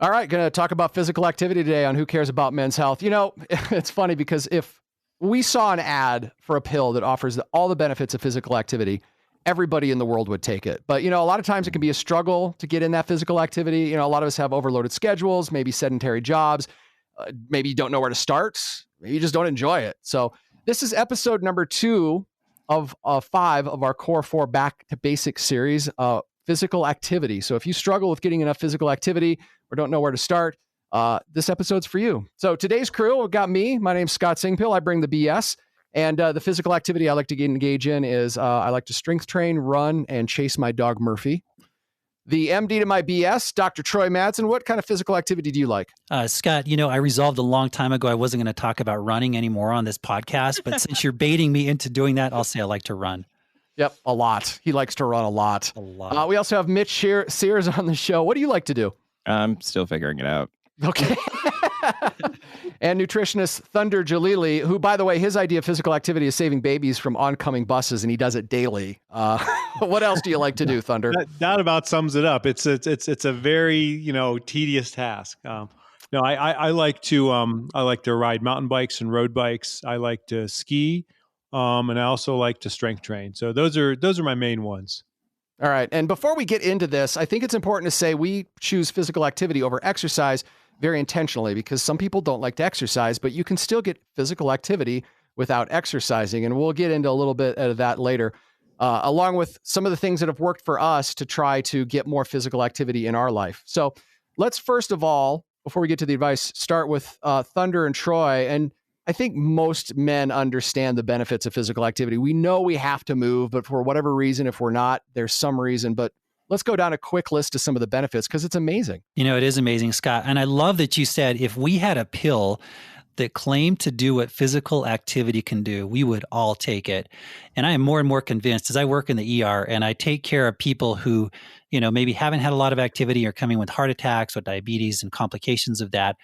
All right, going to talk about physical activity today on Who Cares About Men's Health. You know, it's funny because if we saw an ad for a pill that offers all the benefits of physical activity, everybody in the world would take it. But, you know, a lot of times it can be a struggle to get in that physical activity. You know, a lot of us have overloaded schedules, maybe sedentary jobs. Maybe you don't know where to start. Maybe you just don't enjoy it. So this is episode number 2 of 5 of our Core 4 Back to Basics series, physical activity. So if you struggle with getting enough physical activity or don't know where to start, this episode's for you. So today's crew got me. My name's Scott Singpill. I bring the BS. And the physical activity I like to engage in is I like to strength train, run, and chase my dog Murphy. The MD to my BS, Dr. Troy Madsen. What kind of physical activity do you like? Scott, you know, I resolved a long time ago I wasn't going to talk about running anymore on this podcast, but since you're baiting me into doing that, I'll say I like to run. Yep, a lot. He likes to run a lot. We also have Mitch Sears on the show. What do you like to do? I'm still figuring it out. Okay. And nutritionist Thunder Jalili, who, by the way, his idea of physical activity is saving babies from oncoming buses, and he does it daily. What else do you like to do, Thunder? That about sums it up. It's a very tedious task. No, I like to ride mountain bikes and road bikes. I like to ski, and I also like to strength train. So those are my main ones. All right. And before we get into this, I think it's important to say we choose physical activity over exercise very intentionally, because some people don't like to exercise, but you can still get physical activity without exercising. And we'll get into a little bit of that later, along with some of the things that have worked for us to try to get more physical activity in our life. So let's first of all, before we get to the advice, start with Thunder and Troy. And I think most men understand the benefits of physical activity. We know we have to move, but for whatever reason, if we're not, there's some reason. But let's go down a quick list of some of the benefits, because it's amazing. You know, it is amazing, Scott. And I love that you said if we had a pill that claimed to do what physical activity can do, we would all take it. And I am more and more convinced as I work in the ER and I take care of people who, you know, maybe haven't had a lot of activity or coming with heart attacks or diabetes and complications of that.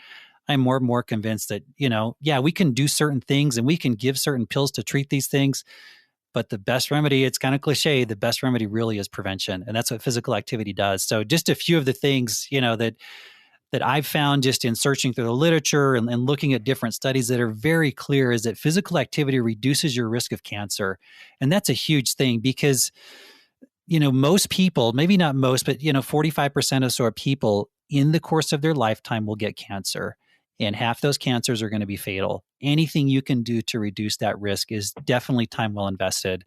I'm more and more convinced that, you know, yeah, we can do certain things and we can give certain pills to treat these things. But the best remedy, it's kind of cliche, the best remedy really is prevention. And that's what physical activity does. So just a few of the things, you know, that I've found just in searching through the literature and looking at different studies that are very clear is that physical activity reduces your risk of cancer. And that's a huge thing because, you know, most people, maybe not most, but, you know, 45% or so of people in the course of their lifetime will get cancer. And half those cancers are going to be fatal. Anything you can do to reduce that risk is definitely time well invested.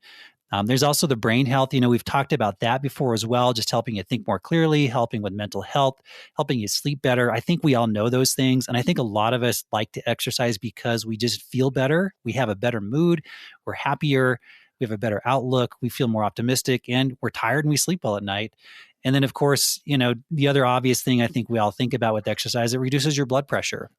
There's also the brain health. You know, we've talked about that before as well, just helping you think more clearly, helping with mental health, helping you sleep better. I think we all know those things. And I think a lot of us like to exercise because we just feel better. We have a better mood. We're happier. We have a better outlook. We feel more optimistic, and we're tired and we sleep well at night. And then, of course, you know, the other obvious thing I think we all think about with exercise, it reduces your blood pressure.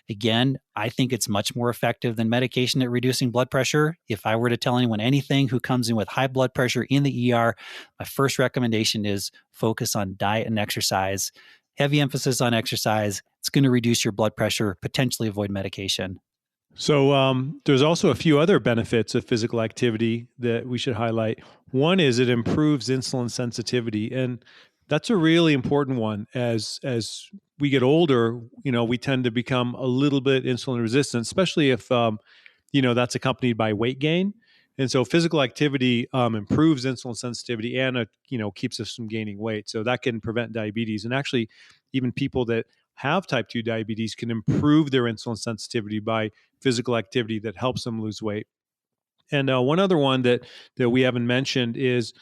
Again, I think it's much more effective than medication at reducing blood pressure. If I were to tell anyone anything who comes in with high blood pressure in the ER, my first recommendation is focus on diet and exercise. Heavy emphasis on exercise. It's going to reduce your blood pressure, potentially avoid medication. So there's also a few other benefits of physical activity that we should highlight. One is it improves insulin sensitivity, and that's a really important one. As we get older, you know, we tend to become a little bit insulin resistant, especially if you know, that's accompanied by weight gain. And so physical activity improves insulin sensitivity and you know, keeps us from gaining weight. So that can prevent diabetes, and actually even people that have type 2 diabetes can improve their insulin sensitivity by physical activity that helps them lose weight. And one other one that we haven't mentioned is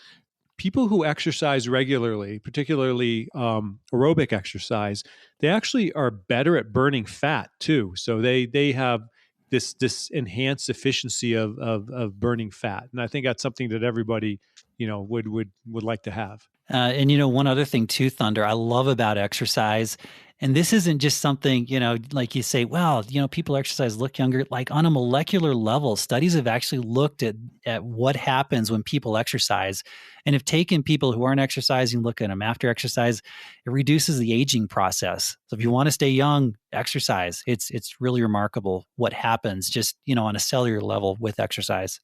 people who exercise regularly, particularly aerobic exercise, they actually are better at burning fat too. So they have this enhanced efficiency of burning fat, and I think that's something that everybody, you know, would like to have. And you know, one other thing too, Thunder, I love about exercise. And this isn't just something, you know, like you say, well, you know, people exercise, look younger. Like on a molecular level, studies have actually looked at what happens when people exercise, and have taken people who aren't exercising, look at them after exercise. It reduces the aging process. So if you want to stay young, exercise. It's really remarkable what happens just, you know, on a cellular level with exercise.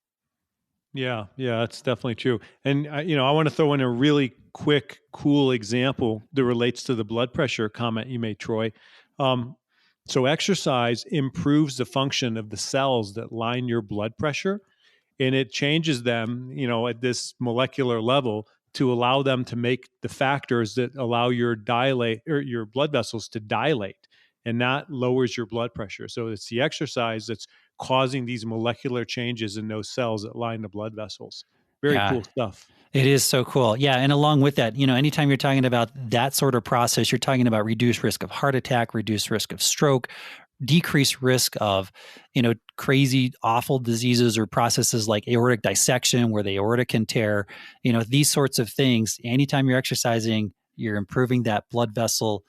Yeah, yeah, that's definitely true. And I want to throw in a really quick, cool example that relates to the blood pressure comment you made, Troy. Um, so exercise improves the function of the cells that line your blood pressure, and it changes them, at this molecular level to allow them to make the factors that allow your blood vessels to dilate, and that lowers your blood pressure. So it's the exercise that's causing these molecular changes in those cells that line the blood vessels. Very Yeah. cool stuff. It is so cool. Yeah. And along with that, anytime you're talking about that sort of process, you're talking about reduced risk of heart attack, reduced risk of stroke, decreased risk of, crazy, awful diseases or processes like aortic dissection where the aorta can tear, these sorts of things. Anytime you're exercising, you're improving that blood vessel.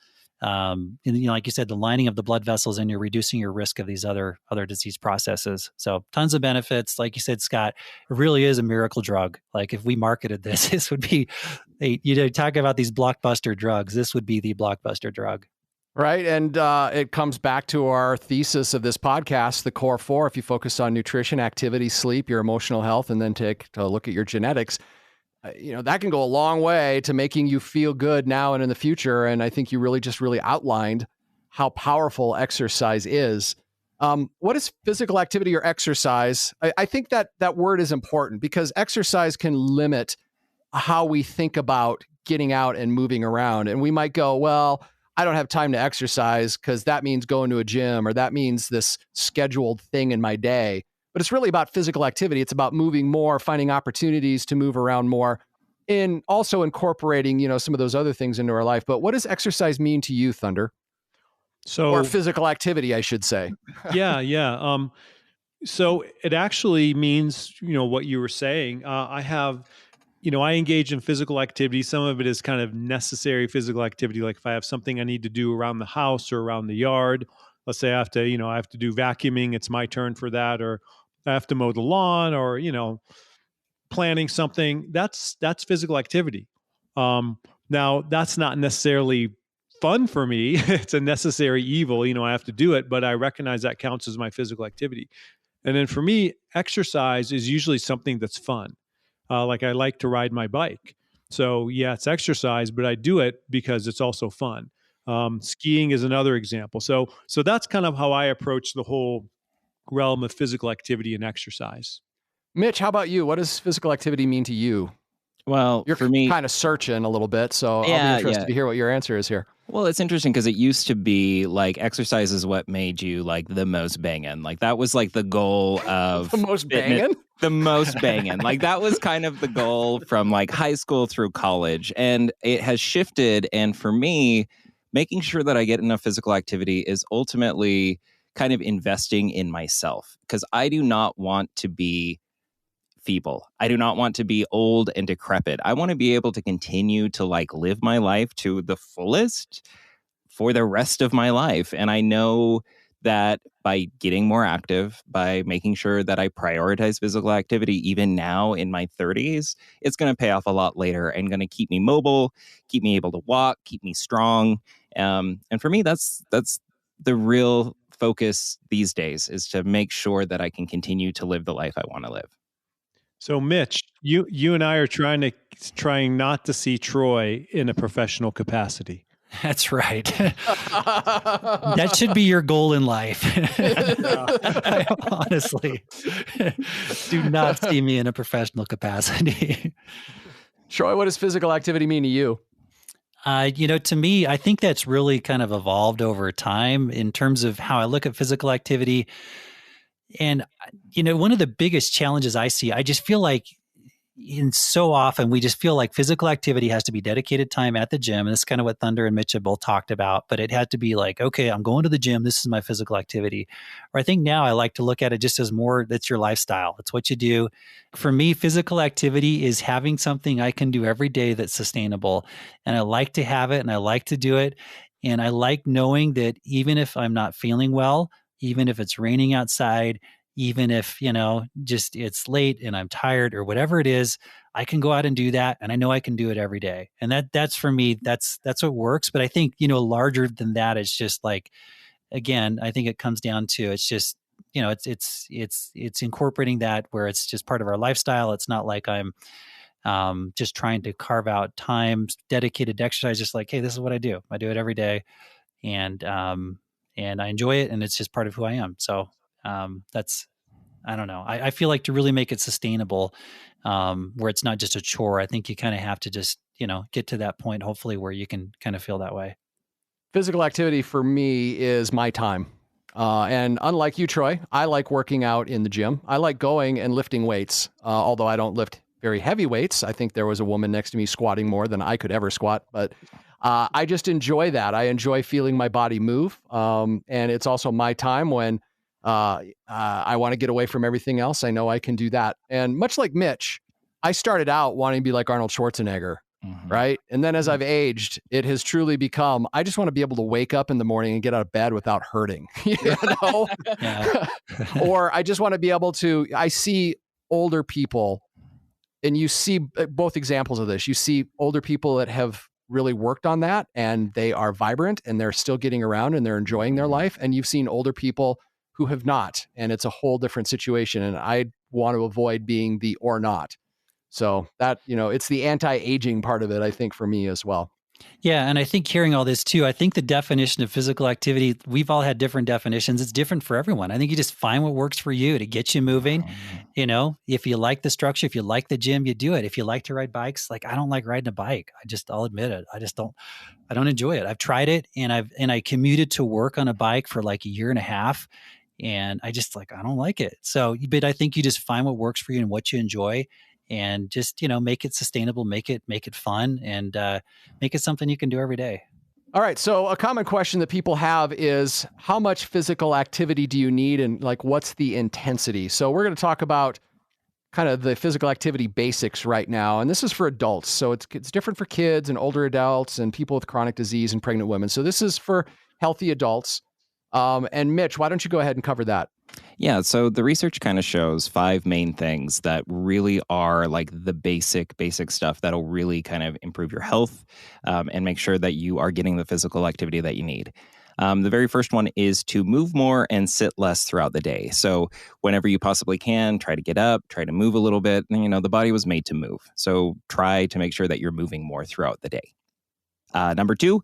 And, like you said, the lining of the blood vessels, and you're reducing your risk of these other disease processes. So tons of benefits. Like you said, Scott, it really is a miracle drug. Like if we marketed this, this would be, talk about these blockbuster drugs. This would be the blockbuster drug. Right. And it comes back to our thesis of this podcast, the core four. If you focus on nutrition, activity, sleep, your emotional health, and then take a look at your genetics, that can go a long way to making you feel good now and in the future. And I think you really outlined how powerful exercise is. What is physical activity or exercise? I think that word is important because exercise can limit how we think about getting out and moving around. And we might go, well, I don't have time to exercise because that means going to a gym or that means this scheduled thing in my day. But it's really about physical activity. It's about moving more, finding opportunities to move around more, and also incorporating, some of those other things into our life. But what does exercise mean to you, Thunder? Or physical activity, I should say. Yeah. So it actually means, what you were saying. I engage in physical activity. Some of it is kind of necessary physical activity. Like if I have something I need to do around the house or around the yard, let's say I have to do vacuuming. It's my turn for that, or I have to mow the lawn, or, planning something. That's physical activity. Now that's not necessarily fun for me. It's a necessary evil. I have to do it, but I recognize that counts as my physical activity. And then for me, exercise is usually something that's fun. Like I like to ride my bike. So yeah, it's exercise, but I do it because it's also fun. Skiing is another example. So that's kind of how I approach the whole realm of physical activity and exercise. Mitch, how about you? What does physical activity mean to you? Well, You're for me, kind of searching a little bit, so I'll be interested to hear what your answer is here. Well, it's interesting because it used to be like exercise is what made you like the most banging. Like that was like the goal of the most banging. The most banging. Like that was kind of the goal from like high school through college, and it has shifted. And for me, making sure that I get enough physical activity is ultimately kind of investing in myself, because I do not want to be feeble. I do not want to be old and decrepit. I want to be able to continue to like live my life to the fullest for the rest of my life. And I know that by getting more active, by making sure that I prioritize physical activity, even now in my 30s, it's going to pay off a lot later and going to keep me mobile, keep me able to walk, keep me strong. And for me, that's the real focus these days, is to make sure that I can continue to live the life I want to live. So Mitch, you and I are trying not to see Troy in a professional capacity. That's right. That should be your goal in life. Honestly, do not see me in a professional capacity. Troy, what does physical activity mean to you? To me, I think that's really kind of evolved over time in terms of how I look at physical activity. And, one of the biggest challenges I see, I just feel like so often we just feel like physical activity has to be dedicated time at the gym. And this is kind of what Thunder and Mitch have both talked about, but it had to be like, okay, I'm going to the gym. This is my physical activity. Or I think now I like to look at it just as more, that's your lifestyle. It's what you do. For me, physical activity is having something I can do every day that's sustainable. And I like to have it and I like to do it. And I like knowing that even if I'm not feeling well, even if it's raining outside, even if, just it's late and I'm tired or whatever it is, I can go out and do that. And I know I can do it every day. And that's for me, that's what works. But I think, larger than that, it's just like, again, I think it comes down to, it's just it's incorporating that where it's just part of our lifestyle. It's not like I'm just trying to carve out time dedicated to exercise. Just like, hey, this is what I do. I do it every day, and I enjoy it, and it's just part of who I am. So that's, I don't know. I feel like to really make it sustainable, where it's not just a chore, I think you kind of have to just, get to that point, hopefully, where you can kind of feel that way. Physical activity for me is my time. And unlike you, Troy, I like working out in the gym. I like going and lifting weights, although I don't lift very heavy weights. I think there was a woman next to me squatting more than I could ever squat, but I just enjoy that. I enjoy feeling my body move. And it's also my time when I want to get away from everything else. I know I can do that. And much like Mitch, I started out wanting to be like Arnold Schwarzenegger. Right. And then as I've aged, it has truly become, I just want to be able to wake up in the morning and get out of bed without hurting, or I just want to be able to, I see older people, and you see both examples of this. You see older people that have really worked on that and they are vibrant and they're still getting around and they're enjoying their life. And you've seen older people who have not, and it's a whole different situation. And I want to avoid being the or not. So that, it's the anti-aging part of it, I think, for me as well. Yeah. And I think hearing all this too, I think the definition of physical activity, we've all had different definitions. It's different for everyone. I think you just find what works for you to get you moving. If you like the structure, if you like the gym, you do it. If you like to ride bikes, like I don't like riding a bike. I'll admit it. I don't enjoy it. I've tried it, and I commuted to work on a bike for like a year and a half. And I just I don't like it. So, but I think you just find what works for you and what you enjoy, and just, make it sustainable, make it fun, and make it something you can do every day. All right. So a common question that people have is, how much physical activity do you need? And what's the intensity? So we're going to talk about kind of the physical activity basics right now. And this is for adults. So it's different for kids and older adults and people with chronic disease and pregnant women. So this is for healthy adults. And Mitch, why don't you go ahead and cover that? Yeah, so the research kind of shows 5 main things that really are like the basic stuff that'll really kind of improve your health and make sure that you are getting the physical activity that you need. The very first one is to move more and sit less throughout the day. So whenever you possibly can, try to get up, try to move a little bit. The body was made to move. So try to make sure that you're moving more throughout the day. Number 2,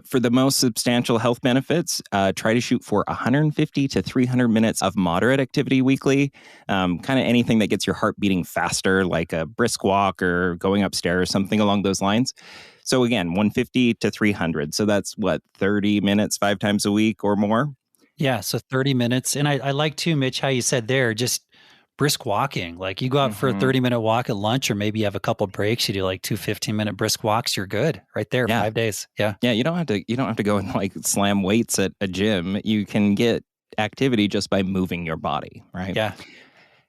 for the most substantial health benefits, try to shoot for 150 to 300 minutes of moderate activity weekly. Kind of anything that gets your heart beating faster, like a brisk walk or going upstairs, something along those lines. So again, 150 to 300. So that's 30 minutes 5 times a week or more? Yeah, so 30 minutes. And I like too, Mitch, how you said there, just brisk walking. Like you go out for a 30-minute walk at lunch, or maybe you have a couple of breaks. You do like 2 15-minute brisk walks. You're good right there. 5 days. Yeah. Yeah. You don't have to go and slam weights at a gym. You can get activity just by moving your body. Right. Yeah.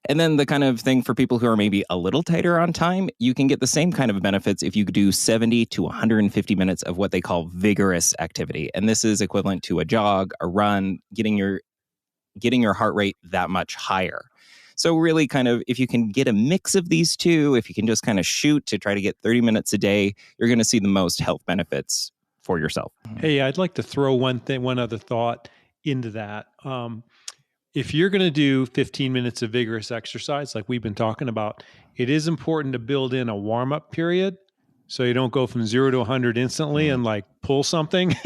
And then the kind of thing for people who are maybe a little tighter on time, you can get the same kind of benefits if you do 70 to 150 minutes of what they call vigorous activity. And this is equivalent to a jog, a run, getting your heart rate that much higher. So really kind of, if you can get a mix of these two, if you can just kind of shoot to try to get 30 minutes a day, you're going to see the most health benefits for yourself. Hey, I'd like to throw one other thought into that. If you're going to do 15 minutes of vigorous exercise, like we've been talking about, it is important to build in a warm-up period so you don't go from 0 to 100 instantly and pull something.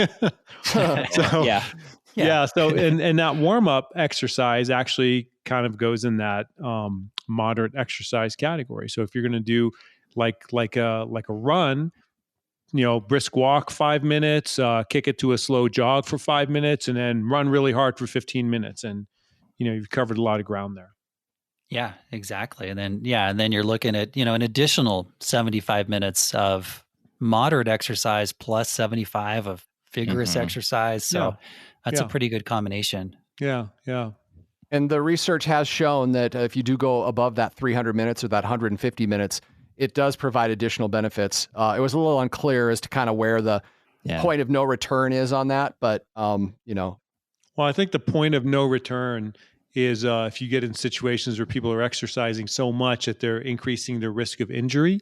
Yeah. So, and that warm-up exercise actually kind of goes in that moderate exercise category. So if you're going to do like a run, brisk walk 5 minutes, kick it to a slow jog for 5 minutes, and then run really hard for 15 minutes. And, you've covered a lot of ground there. Yeah, exactly. And then you're looking at, an additional 75 minutes of moderate exercise plus 75 of vigorous exercise. So that's a pretty good combination. Yeah. And the research has shown that if you do go above that 300 minutes or that 150 minutes, it does provide additional benefits. It was a little unclear as to kind of where the point of no return is on that, but Well, I think the point of no return is if you get in situations where people are exercising so much that they're increasing their risk of injury.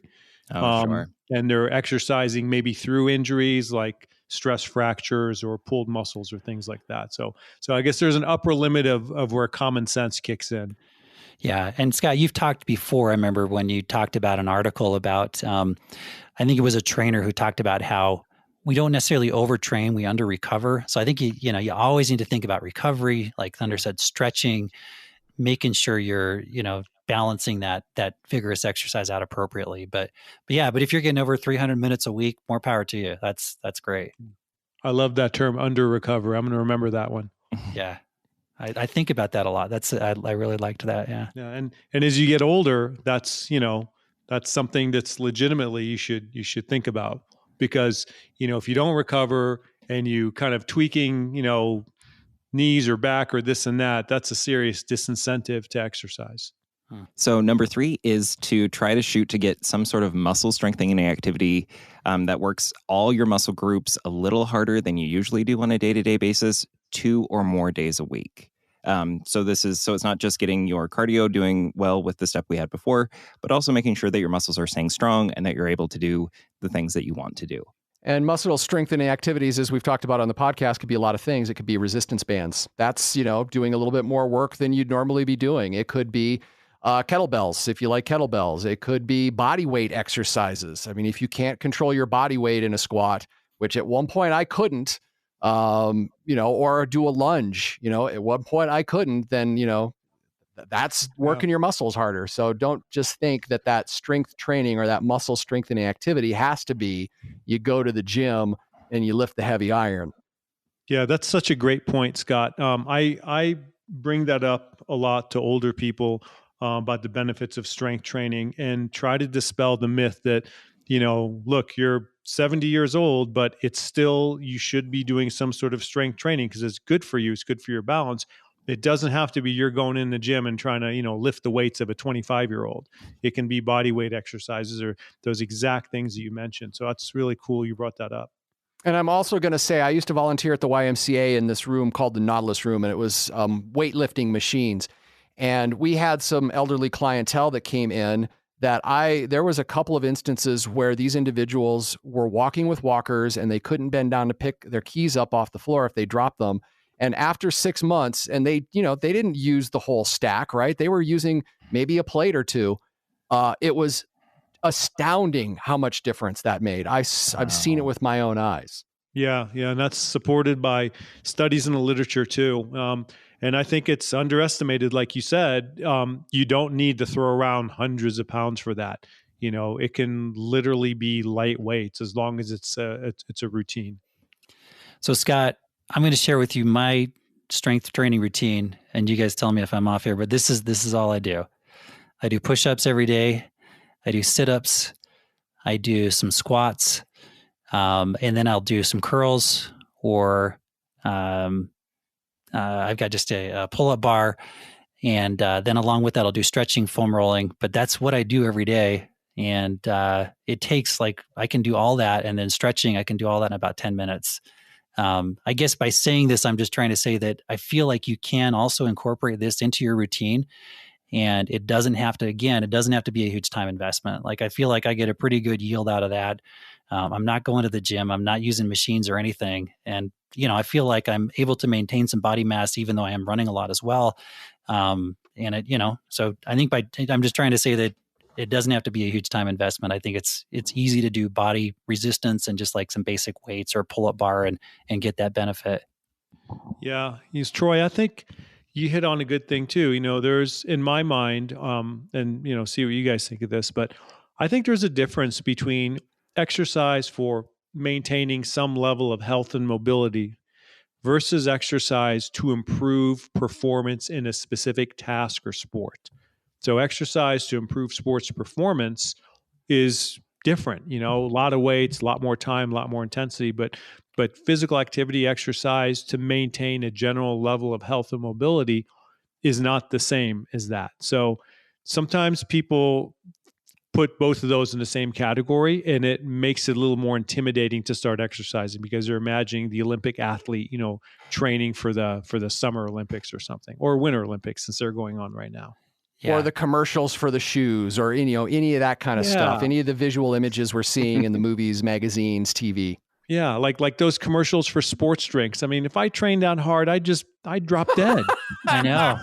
Sure. And they're exercising maybe through injuries like stress fractures or pulled muscles or things like that. So I guess there's an upper limit of where common sense kicks in. Yeah. And Scott, you've talked before. I remember when you talked about an article about, I think it was a trainer who talked about how we don't necessarily overtrain, we under recover. So I think you always need to think about recovery, like Thunder said, stretching, making sure you're, balancing that vigorous exercise out appropriately. But if you're getting over 300 minutes a week, more power to you. That's great. I love that term, under recover. I'm going to remember that one. Yeah. I think about that a lot. I really liked that. Yeah. Yeah. And as you get older, that's something that's legitimately you should think about, because, if you don't recover and you kind of tweaking, knees or back or this and that, that's a serious disincentive to exercise. So number 3 is to try to shoot to get some sort of muscle strengthening activity that works all your muscle groups a little harder than you usually do on a day-to-day basis, 2 or more days a week. So it's not just getting your cardio doing well with the step we had before, but also making sure that your muscles are staying strong and that you're able to do the things that you want to do. And muscle strengthening activities, as we've talked about on the podcast, could be a lot of things. It could be resistance bands. That's, doing a little bit more work than you'd normally be doing. It could be kettlebells, if you like kettlebells. It could be body weight exercises. I mean, if you can't control your body weight in a squat, which at one point I couldn't, or do a lunge, at one point I couldn't, then, that's working your muscles harder. So don't just think that strength training or that muscle strengthening activity has to be you go to the gym and you lift the heavy iron. Yeah, that's such a great point, Scott. I bring that up a lot to older people about the benefits of strength training, and try to dispel the myth that, look, you're 70 years old, but it's still, you should be doing some sort of strength training because it's good for you. It's good for your balance. It doesn't have to be you're going in the gym and trying to, lift the weights of a 25-year-old. It can be body weight exercises or those exact things that you mentioned. So that's really cool you brought that up. And I'm also going to say, I used to volunteer at the YMCA in this room called the Nautilus Room, and it was weightlifting machines. And we had some elderly clientele that came in there was a couple of instances where these individuals were walking with walkers and they couldn't bend down to pick their keys up off the floor if they dropped them. And after 6 months, and they didn't use the whole stack, right? They were using maybe a plate or two. It was astounding how much difference that made. I've seen it with my own eyes. Yeah. And that's supported by studies in the literature too. And I think it's underestimated. Like you said, you don't need to throw around hundreds of pounds for that. It can literally be light weights as long as it's a routine. So Scott, I'm going to share with you my strength training routine, and you guys tell me if I'm off here, but this is all I do. I do push-ups every day. I do sit-ups. I do some squats. And then I'll do some curls, or I've got just a pull-up bar. And then along with that, I'll do stretching, foam rolling. But that's what I do every day. And it takes I can do all that. And then stretching, I can do all that in about 10 minutes. I guess by saying this, I'm just trying to say that I feel like you can also incorporate this into your routine. And it doesn't have to be a huge time investment. I feel like I get a pretty good yield out of that. I'm not going to the gym. I'm not using machines or anything. And, I feel like I'm able to maintain some body mass, even though I am running a lot as well. So I think I'm just trying to say that it doesn't have to be a huge time investment. I think it's easy to do body resistance and just some basic weights or pull-up bar and get that benefit. Yeah. Troy, I think you hit on a good thing too. There's, in my mind, and, see what you guys think of this, but I think there's a difference between exercise for maintaining some level of health and mobility versus exercise to improve performance in a specific task or sport. So exercise to improve sports performance is different, a lot of weights, a lot more time, a lot more intensity, but physical activity exercise to maintain a general level of health and mobility is not the same as that. So sometimes people put both of those in the same category, and it makes it a little more intimidating to start exercising because they're imagining the Olympic athlete, training for the Summer Olympics or something, or Winter Olympics, since they're going on right now. Yeah. Or the commercials for the shoes, or any of that kind of stuff, any of the visual images we're seeing in the movies, magazines, TV. Yeah, like those commercials for sports drinks. I mean, if I trained down hard, I'd drop dead. I know.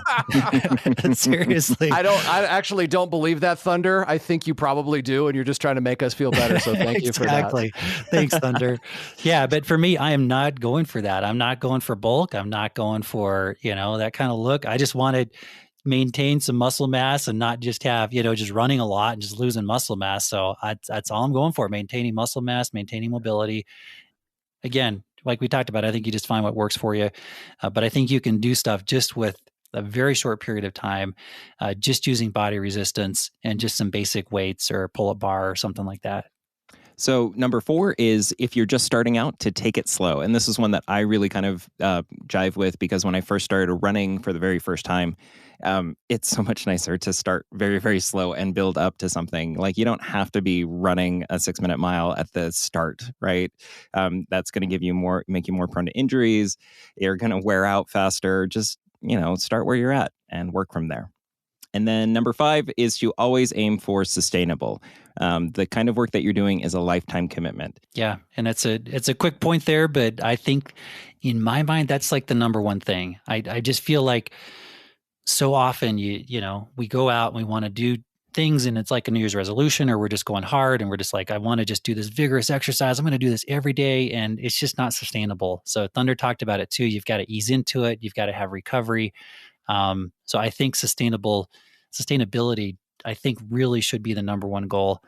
Seriously. I actually don't believe that, Thunder. I think you probably do, and you're just trying to make us feel better. So thank you for that. Exactly. Thanks, Thunder. Yeah, but for me, I am not going for that. I'm not going for bulk. I'm not going for, that kind of look. I just wanted maintain some muscle mass and not just have, just running a lot and just losing muscle mass. So that's all I'm going for, maintaining muscle mass, maintaining mobility. Again, like we talked about, I think you just find what works for you. But I think you can do stuff just with a very short period of time, just using body resistance and just some basic weights or pull-up bar or something like that. So number 4 is if you're just starting out, to take it slow. And this is one that I really kind of jive with, because when I first started running for the very first time, it's so much nicer to start very, very slow and build up to something. Like, you don't have to be running a 6-minute mile at the start, right? That's going to make you more prone to injuries. You're going to wear out faster. Just, start where you're at and work from there. And then number 5 is to always aim for sustainable. The kind of work that you're doing is a lifetime commitment. Yeah. And it's a quick point there, but I think in my mind, that's like the number one thing. I just feel like so often we go out and we want to do things and it's like a New Year's resolution, or we're just going hard and we're just like, I want to just do this vigorous exercise. I'm going to do this every day. And it's just not sustainable. So Thunder talked about it too. You've got to ease into it. You've got to have recovery. So I think sustainability, I think, really should be the number one goal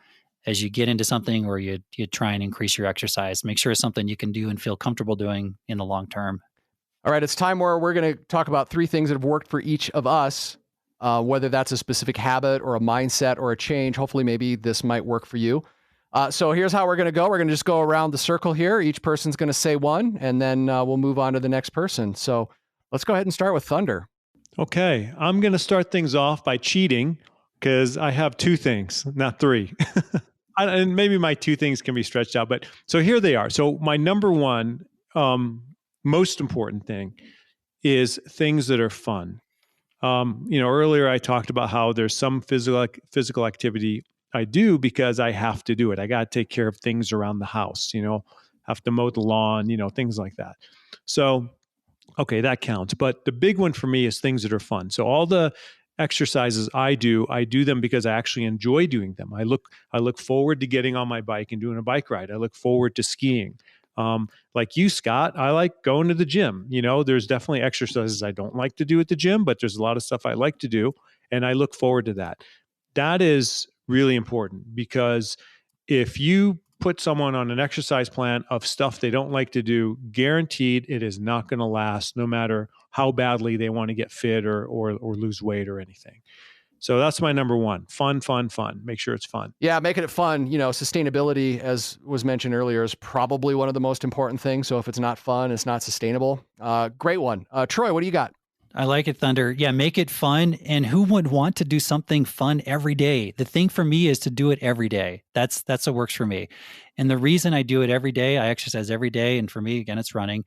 as you get into something, or you try and increase your exercise. Make sure it's something you can do and feel comfortable doing in the long term. All right, it's time where we're going to talk about 3 things that have worked for each of us, whether that's a specific habit or a mindset or a change. Hopefully, maybe this might work for you. So here's how we're going to go. We're going to just go around the circle here. Each person's going to say one, and then we'll move on to the next person. So let's go ahead and start with Thunder. Okay, I'm going to start things off by cheating, because I have 2 things, not 3. And maybe my 2 things can be stretched out, but so here they are. So my number 1, most important thing is things that are fun. Earlier I talked about how there's some physical activity I do because I have to do it. I got to take care of things around the house, have to mow the lawn, things like that. So, okay, that counts. But the big one for me is things that are fun. So all the exercises I do them because I actually enjoy doing them. I look forward to getting on my bike and doing a bike ride. I look forward to skiing. Like you, Scott, I like going to the gym. There's definitely exercises I don't like to do at the gym, but there's a lot of stuff I like to do, and I look forward to that. That is really important, because if you put someone on an exercise plan of stuff they don't like to do, guaranteed it is not going to last, no matter how badly they want to get fit or lose weight or anything. So that's my number 1. Fun. Make sure it's fun. Yeah, making it fun. Sustainability, as was mentioned earlier, is probably one of the most important things. So if it's not fun, it's not sustainable. Great one. Troy, what do you got? I like it, Thunder. Yeah, make it fun. And who would want to do something fun every day? The thing for me is to do it every day. That's what works for me. And the reason I do it every day, I exercise every day. And for me, again, it's running.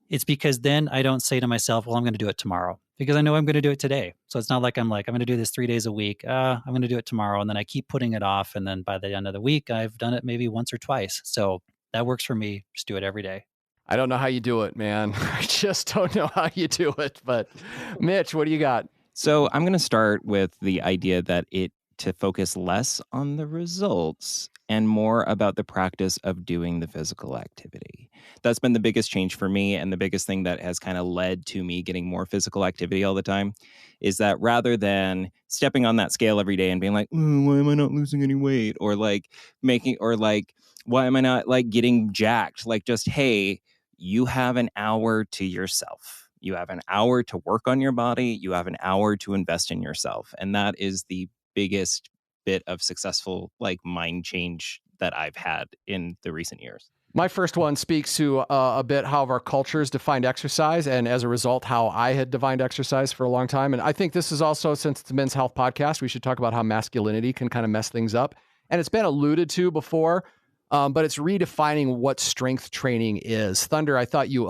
It's because then I don't say to myself, well, I'm going to do it tomorrow, because I know I'm going to do it today. So it's not like I'm going to do this 3 days a week. I'm going to do it tomorrow. And then I keep putting it off. And then by the end of the week, I've done it maybe once or twice. So that works for me. Just do it every day. I don't know how you do it, man. I just don't know how you do it. But Mitch, what do you got? So I'm going to start with the idea that to focus less on the results and more about the practice of doing the physical activity. That's been the biggest change for me, and the biggest thing that has kind of led to me getting more physical activity all the time is that rather than stepping on that scale every day and being like, why am I not losing any weight? Or why am I not getting jacked? Just, hey, you have an hour to yourself. You have an hour to work on your body. You have an hour to invest in yourself. And that is the biggest bit of successful mind change that I've had in the recent years. My first one speaks to a bit how our cultures defined exercise, and as a result, how I had defined exercise for a long time. And I think this is also, since it's a Men's Health podcast, we should talk about how masculinity can kind of mess things up. And it's been alluded to before, but it's redefining what strength training is. Thunder, I thought you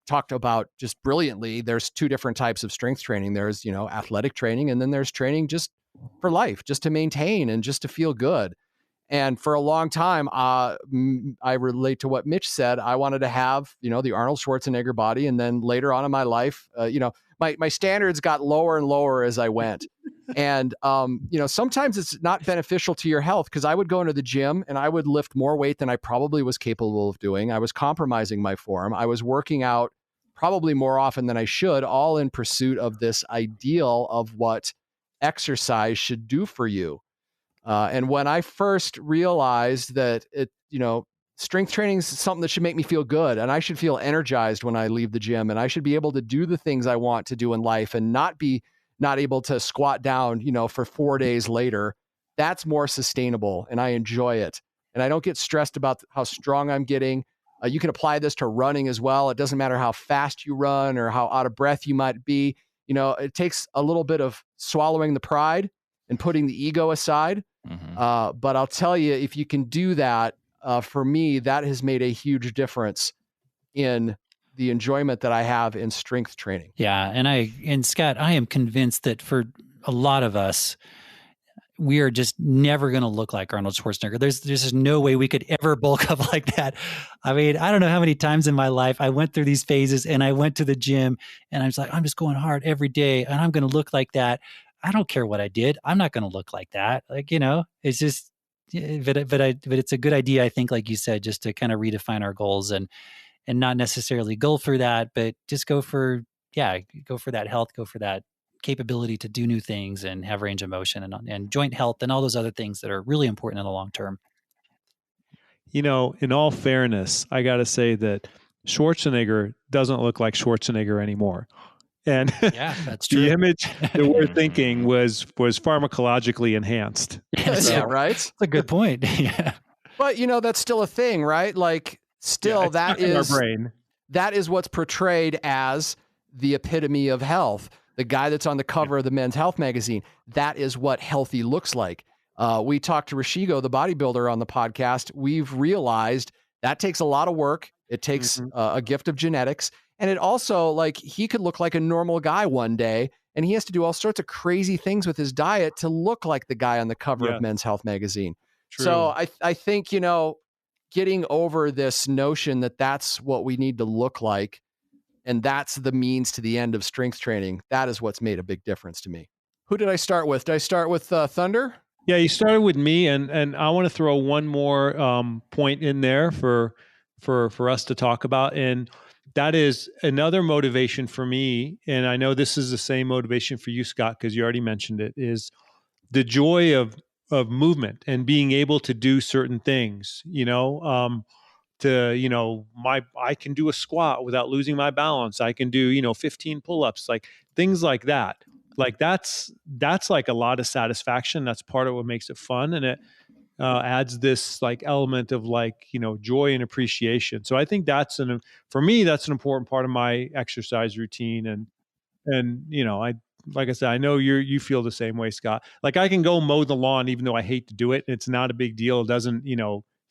talked about just brilliantly. There's 2 different types of strength training. There's, athletic training, and then there's training just for life, just to maintain and just to feel good. And for a long time, I relate to what Mitch said. I wanted to have, the Arnold Schwarzenegger body. And then later on in my life, my standards got lower and lower as I went. And, sometimes it's not beneficial to your health, because I would go into the gym and I would lift more weight than I probably was capable of doing. I was compromising my form. I was working out probably more often than I should, all in pursuit of this ideal of what exercise should do for you. And when I first realized that strength training is something that should make me feel good, and I should feel energized when I leave the gym, and I should be able to do the things I want to do in life and not able to squat down, for 4 days later, that's more sustainable and I enjoy it. And I don't get stressed about how strong I'm getting. You can apply this to running as well. It doesn't matter how fast you run or how out of breath you might be. It takes a little bit of swallowing the pride and putting the ego aside. Mm-hmm. But I'll tell you, if you can do that, for me, that has made a huge difference in the enjoyment that I have in strength training. Yeah. And Scott, I am convinced that for a lot of us, we are just never going to look like Arnold Schwarzenegger. There's just no way we could ever bulk up like that. I mean, I don't know how many times in my life I went through these phases and I went to the gym and I was like, I'm just going hard every day and I'm going to look like that. I don't care what I did. I'm not going to look like that. It's just, but it's a good idea, I think, like you said, just to kind of redefine our goals and not necessarily go for that, but just go for that health, go for that capability to do new things and have range of motion and joint health and all those other things that are really important in the long term. In all fairness, I got to say that Schwarzenegger doesn't look like Schwarzenegger anymore. And yeah, that's true. The image that we're thinking was pharmacologically enhanced. Yeah, right? That's a good point. Yeah. But, that's still a thing, right? Like, still, that is our brain. That is what's portrayed as the epitome of health. The guy that's on the cover of the Men's Health magazine, that is what healthy looks like. We talked to Rashigo, the bodybuilder, on the podcast. We've realized that takes a lot of work. It takes a gift of genetics. And it also, like, he could look like a normal guy one day, and he has to do all sorts of crazy things with his diet to look like the guy on the cover of Men's Health magazine. True. So I think, getting over this notion that that's what we need to look like, and that's the means to the end of strength training, that is what's made a big difference to me. Who did I start with? Did I start with Thunder? Yeah, you started with me, and I want to throw one more point in there for us to talk about, and that is another motivation for me, and I know this is the same motivation for you, Scott, because you already mentioned it, is the joy of movement and being able to do certain things, I can do a squat without losing my balance. I can do, 15 pull-ups, like things like that. Like that's like a lot of satisfaction. That's part of what makes it fun. And it adds this like element of joy and appreciation. So I think for me, that's an important part of my exercise routine. And like I said, I know you feel the same way, Scott. Like I can go mow the lawn, even though I hate to do it. It's not a big deal. It doesn't,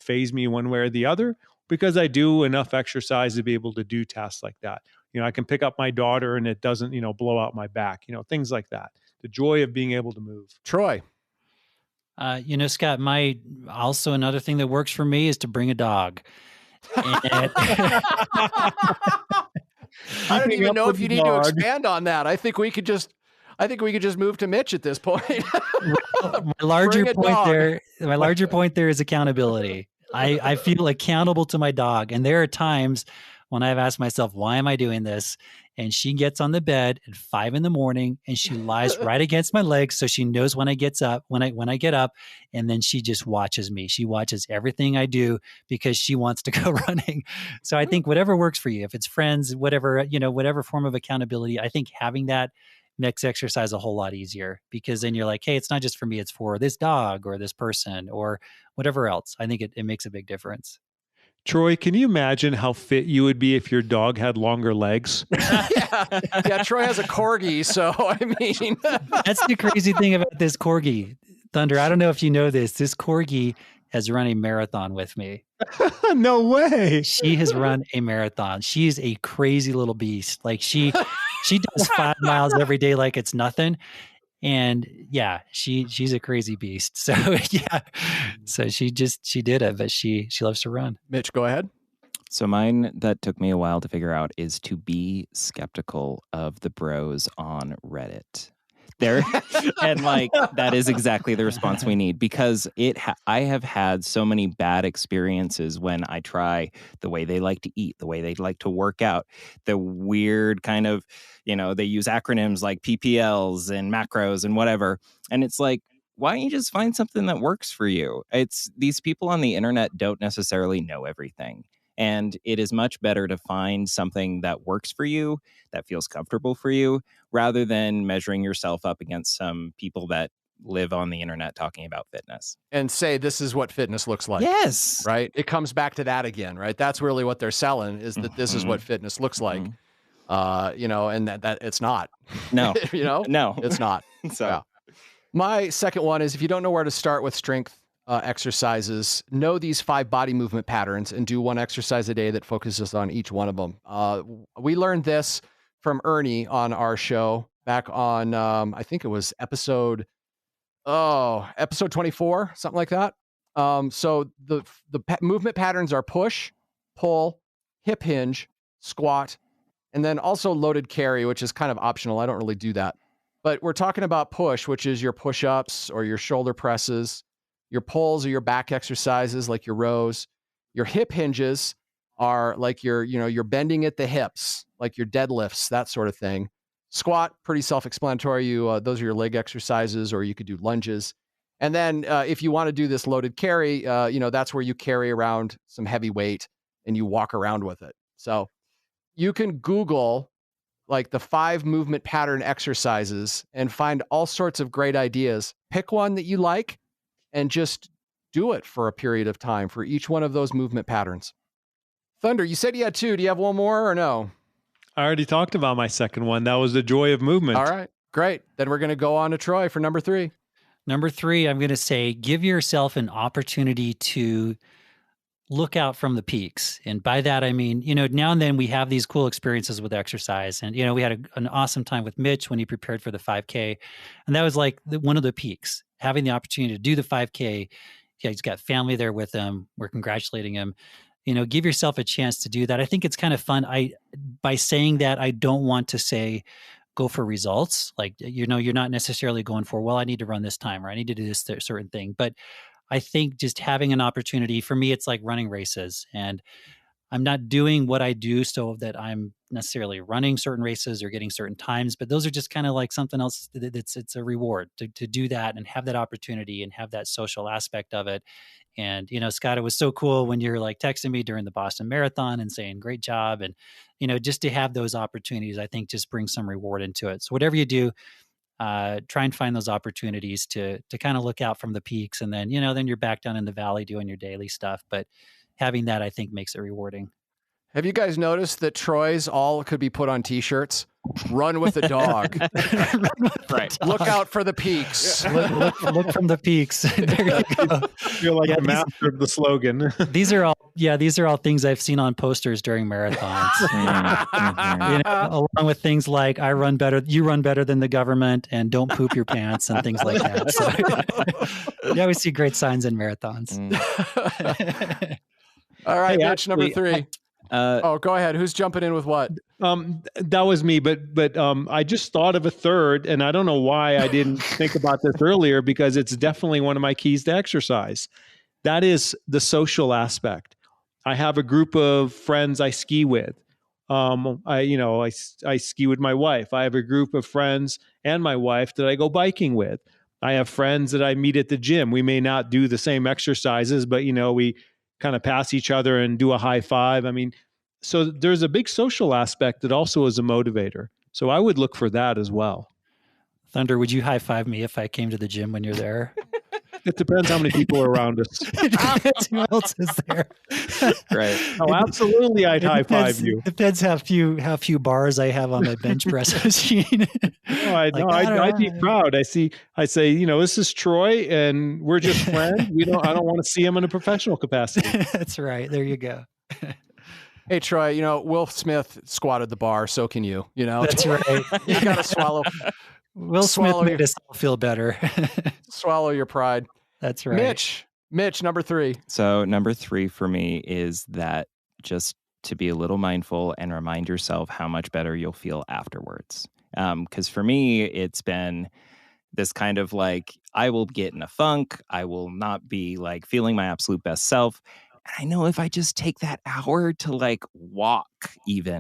phase me one way or the other, because I do enough exercise to be able to do tasks like that. I can pick up my daughter and it doesn't, blow out my back, things like that. The joy of being able to move. Troy. Scott, also another thing that works for me is to bring a dog. And I don't even know if you need to expand on that. I think we could just move to Mitch at this point. my larger point there is accountability. I feel accountable to my dog. And there are times when I've asked myself, why am I doing this? And she gets on the bed at 5 a.m. and she lies right against my legs. So she knows when I get up, and then she just watches me. She watches everything I do because she wants to go running. So I think whatever works for you, if it's friends, whatever form of accountability, I think having that makes exercise a whole lot easier, because then you're like, hey, it's not just for me, it's for this dog or this person or whatever else. I think it makes a big difference. Troy, can you imagine how fit you would be if your dog had longer legs? Yeah, Troy has a corgi, so I mean. That's the crazy thing about this corgi. Thunder, I don't know if you know this. This corgi has run a marathon with me. No way. She has run a marathon. She's a crazy little beast. Like she does 5 miles every day like it's nothing. And yeah, she's a crazy beast. So yeah, so she did it, but she loves to run. Mitch, go ahead. So mine that took me a while to figure out is to be skeptical of the bros on Reddit. There and like that is exactly the response we need, because I have had so many bad experiences when I try the way they like to eat, the way they like to work out, the weird kind of, they use acronyms like PPLs and macros and whatever, and it's like, why don't you just find something that works for you? It's these people on the internet don't necessarily know everything. And it is much better to find something that works for you, that feels comfortable for you, rather than measuring yourself up against some people that live on the internet talking about fitness. And say, this is what fitness looks like. Yes. Right? It comes back to that again, right? That's really what they're selling, is that this is what fitness looks like. And that it's not. No. No, it's not. So yeah. My second one is, if you don't know where to start with strength exercises, know these 5 body movement patterns and do one exercise a day that focuses on each one of them. We learned this from Ernie on our show back on, I think it was episode 24, something like that. So the movement patterns are push, pull, hip hinge, squat, and then also loaded carry, which is kind of optional. I don't really do that. But we're talking about push, which is your push-ups or your shoulder presses. Your pulls are your back exercises, like your rows. Your hip hinges are like you're bending at the hips, like your deadlifts, that sort of thing. Squat, pretty self-explanatory. Those are your leg exercises, or you could do lunges. And then if you want to do this loaded carry, that's where you carry around some heavy weight and you walk around with it. So you can Google like the 5 movement pattern exercises and find all sorts of great ideas. Pick one that you like and just do it for a period of time for each one of those movement patterns. Thunder, you said you had 2. Do you have one more or no? I already talked about my second one. That was the joy of movement. All right, great. Then we're going to go on to Troy for number 3. Number 3, I'm going to say, give yourself an opportunity to look out from the peaks. And by that, I mean, now and then we have these cool experiences with exercise. And, we had an awesome time with Mitch when he prepared for the 5K. And that was like one of the peaks, having the opportunity to do the 5K. Yeah, he's got family there with him. We're congratulating him. Give yourself a chance to do that. I think it's kind of fun. By saying that, I don't want to say go for results. Like, you're not necessarily going for, well, I need to run this time, or I need to do this certain thing. But I think just having an opportunity, for me, it's like running races, and I'm not doing what I do so that I'm necessarily running certain races or getting certain times, but those are just kind of like something else. It's a reward to do that and have that opportunity and have that social aspect of it. And, Scott, it was so cool when you're like texting me during the Boston Marathon and saying, great job. And, just to have those opportunities, I think just brings some reward into it. So whatever you do, try and find those opportunities to kind of look out from the peaks, and then, then you're back down in the valley doing your daily stuff. But having that, I think, makes it rewarding. Have you guys noticed that Troy's all could be put on t-shirts? Run with the dog. Right. Look out for the peaks. Look from the peaks. There you go. You're like the master of the slogan. These are all things I've seen on posters during marathons. Along with things like you run better than the government, and don't poop your pants, and things like that. So you always see great signs in marathons. All right, Mitch, number 3. Go ahead. Who's jumping in with what? That was me, but I just thought of a third, and I don't know why I didn't think about this earlier, because it's definitely one of my keys to exercise. That is the social aspect. I have a group of friends I ski with. I ski with my wife. I have a group of friends and my wife that I go biking with. I have friends that I meet at the gym. We may not do the same exercises, but we kind of pass each other and do a high five. I mean, so there's a big social aspect that also is a motivator. So I would look for that as well. Thunder, would you high five me if I came to the gym when you're there? It depends how many people are around us. Who else is there? Right. Oh, absolutely, I'd high five you. Depends how few bars I have on my bench press machine. I'd be proud. I say, this is Troy, and we're just friends. I don't want to see him in a professional capacity. That's right. There you go. Hey, Troy, Will Smith squatted the bar, so can you, That's right. You got to swallow. Will Smith made us all feel better. Swallow your pride. That's right. Mitch, number 3. So number 3 for me is that just to be a little mindful and remind yourself how much better you'll feel afterwards. Because for me, it's been this kind of like, I will get in a funk. I will not be like feeling my absolute best self. And I know if I just take that hour to like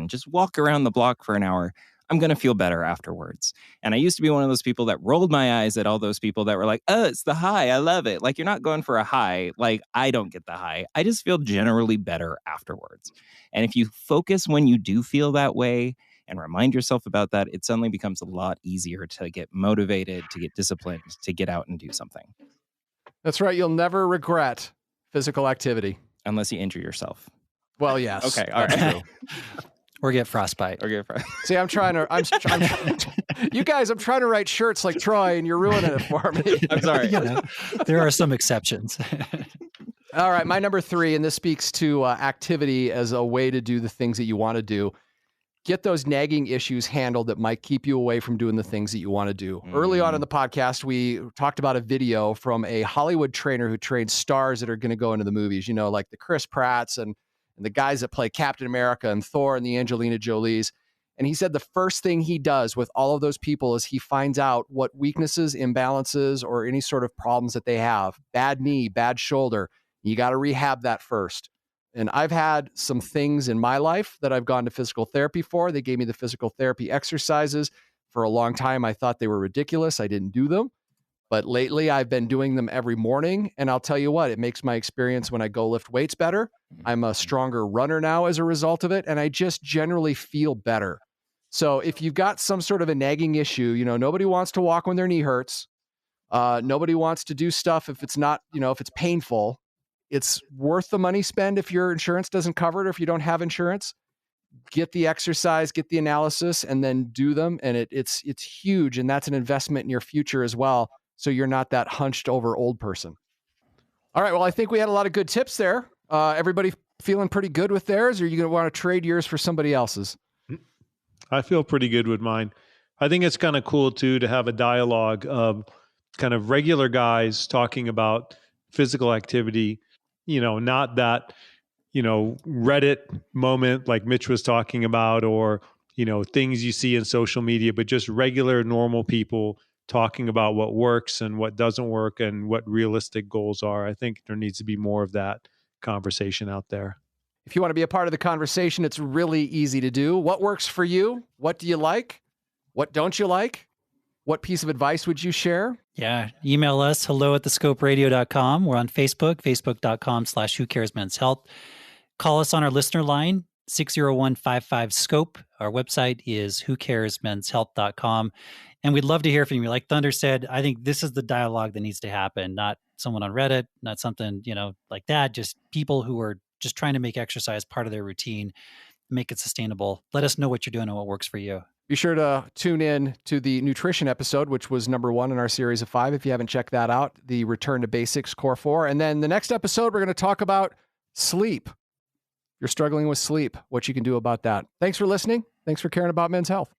just walk around the block for an hour, I'm going to feel better afterwards. And I used to be one of those people that rolled my eyes at all those people that were like, oh, it's the high. I love it. Like, you're not going for a high. Like, I don't get the high. I just feel generally better afterwards. And if you focus when you do feel that way and remind yourself about that, it suddenly becomes a lot easier to get motivated, to get disciplined, to get out and do something. That's right. You'll never regret physical activity. Unless you injure yourself. Well, yes. Okay. All right. Or get frostbite. See, I'm trying to, you guys, I'm trying to write shirts like Troy and you're ruining it for me. I'm sorry. There are some exceptions. All right. My number 3, and this speaks to activity as a way to do the things that you want to do. Get those nagging issues handled that might keep you away from doing the things that you want to do. Early on in the podcast, we talked about a video from a Hollywood trainer who trains stars that are going to go into the movies, like the Chris Pratts and the guys that play Captain America and Thor and the Angelina Jolies. And he said the first thing he does with all of those people is he finds out what weaknesses, imbalances, or any sort of problems that they have. Bad knee, bad shoulder. You got to rehab that first. And I've had some things in my life that I've gone to physical therapy for. They gave me the physical therapy exercises. For a long time, I thought they were ridiculous. I didn't do them. But lately, I've been doing them every morning. And I'll tell you what, it makes my experience when I go lift weights better. I'm a stronger runner now as a result of it. And I just generally feel better. So if you've got some sort of a nagging issue, nobody wants to walk when their knee hurts. Nobody wants to do stuff if it's not, if it's painful. It's worth the money spend if your insurance doesn't cover it or if you don't have insurance. Get the exercise, get the analysis, and then do them. And it's huge. And that's an investment in your future as well. So you're not that hunched over old person. All right. Well, I think we had a lot of good tips there. Everybody feeling pretty good with theirs, or are you going to want to trade yours for somebody else's? I feel pretty good with mine. I think it's kind of cool too to have a dialogue of kind of regular guys talking about physical activity, not that, Reddit moment like Mitch was talking about, or, things you see in social media, but just regular normal people talking about what works and what doesn't work and what realistic goals are. I think there needs to be more of that conversation out there. If you want to be a part of the conversation, it's really easy to do. What works for you? What do you like? What don't you like? What piece of advice would you share? Yeah. Email us, hello@thescoperadio.com. We're on Facebook, facebook.com/whocaresmenshealth. Call us on our listener line, 601-55-SCOPE. Our website is whocaresmenshealth.com. And we'd love to hear from you. Like Thunder said, I think this is the dialogue that needs to happen, not someone on Reddit, not something, like that. Just people who are just trying to make exercise part of their routine, make it sustainable. Let us know what you're doing and what works for you. Be sure to tune in to the nutrition episode, which was number 1 in our series of 5. If you haven't checked that out, the Return to Basics Core 4. And then the next episode, we're going to talk about sleep. You're struggling with sleep, what you can do about that. Thanks for listening. Thanks for caring about men's health.